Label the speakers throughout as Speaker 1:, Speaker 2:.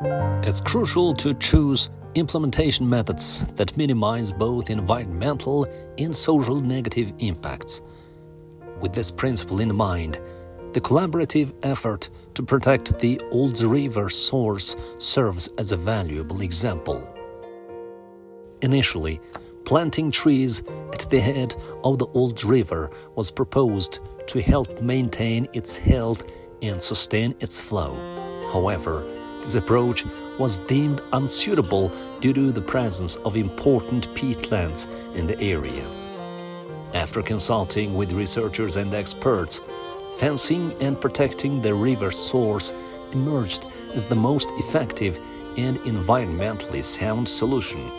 Speaker 1: It's crucial to choose implementation methods that minimize both environmental and social negative impacts. With this principle in mind, the collaborative effort to protect the Ulz River source serves as a valuable example. Initially, planting trees at the head of the Ulz River was proposed to help maintain its health and sustain its flow. However, this approach was deemed unsuitable due to the presence of important peatlands in the area. After consulting with researchers and experts, fencing and protecting the river source emerged as the most effective and environmentally sound solution.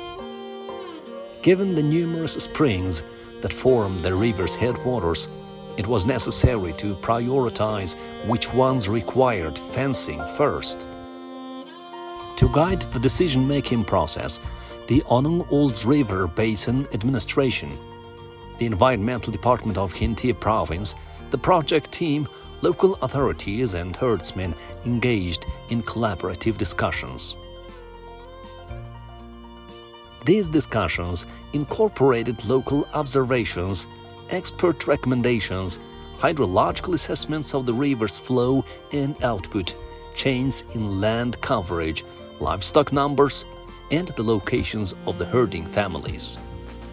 Speaker 1: Given the numerous springs that form the river's headwaters, it was necessary to prioritize which ones required fencing first. To guide the decision-making process, the Ulz River Basin Administration, the Environmental Department of Khentii Province, the project team, local authorities and herdsmen engaged in collaborative discussions. These discussions incorporated local observations, expert recommendations, hydrological assessments of the river's flow and output, changes in land coverage, livestock numbers, and the locations of the herding families.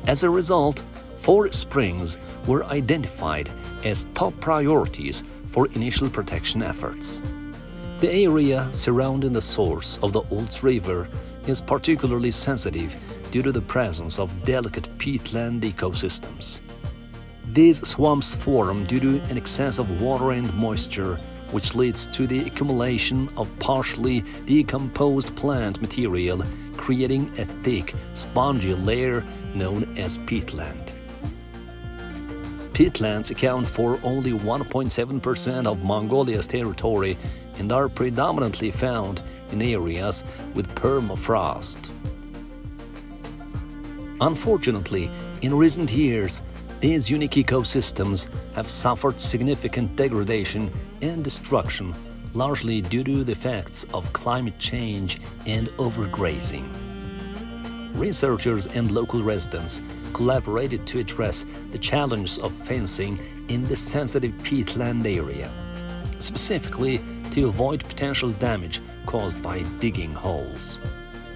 Speaker 1: As a result, 4 springs were identified as top priorities for initial protection efforts. The area surrounding the source of the Ulz River is particularly sensitive due to the presence of delicate peatland ecosystems. These swamps form due to an excess of water and moisture, which leads to the accumulation of partially decomposed plant material, creating a thick, spongy layer known as peatland. Peatlands account for only 1.7% of Mongolia's territory and are predominantly found in areas with permafrost. Unfortunately, in recent years, these unique ecosystems have suffered significant degradation and destruction, largely due to the effects of climate change and overgrazing. Researchers and local residents collaborated to address the challenge of fencing in the sensitive peatland area, specifically to avoid potential damage caused by digging holes.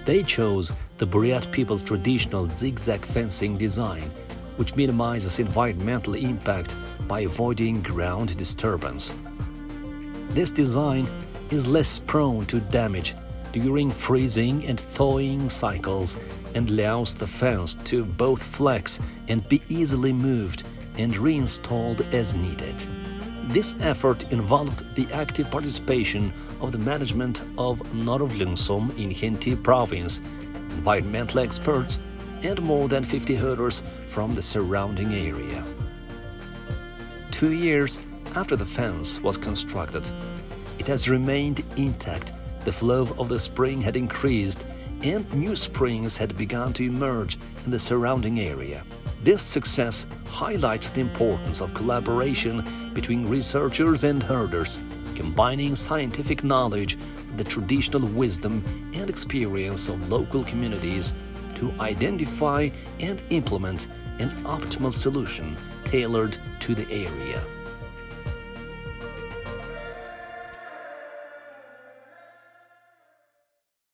Speaker 1: They chose the Buryat people's traditional zigzag fencing design, which minimizes environmental impact by avoiding ground disturbance. This design is less prone to damage during freezing and thawing cycles and allows the fence to both flex and be easily moved and reinstalled as needed. This effort involved the active participation of the management of Norovlin soum in Khentii Province, environmental experts, and more than 50 herders from the surrounding area. 2 years after the fence was constructed, it has remained intact. The flow of the spring had increased and new springs had begun to emerge in the surrounding area. This success highlights the importance of collaboration between researchers and herders, combining scientific knowledge with the traditional wisdom and experience of local communities to identify and implement an optimal solution tailored to the area.